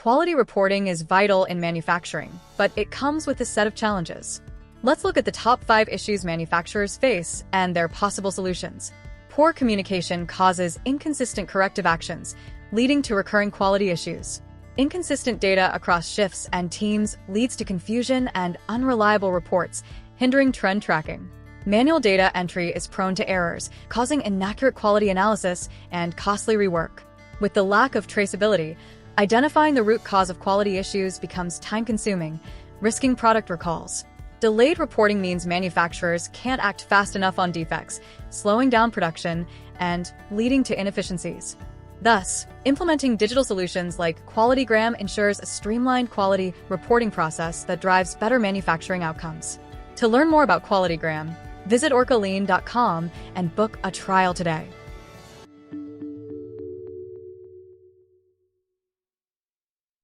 Quality reporting is vital in manufacturing, but it comes with a set of challenges. Let's look at the top 5 issues manufacturers face and their possible solutions. Poor communication causes inconsistent corrective actions, leading to recurring quality issues. Inconsistent data across shifts and teams leads to confusion and unreliable reports, hindering trend tracking. Manual data entry is prone to errors, causing inaccurate quality analysis and costly rework. With the lack of traceability, identifying the root cause of quality issues becomes time-consuming, risking product recalls. Delayed reporting means manufacturers can't act fast enough on defects, slowing down production and leading to inefficiencies. Thus, implementing digital solutions like Qualitygram ensures a streamlined quality reporting process that drives better manufacturing outcomes. To learn more about Qualitygram, visit orcaline.com and book a trial today.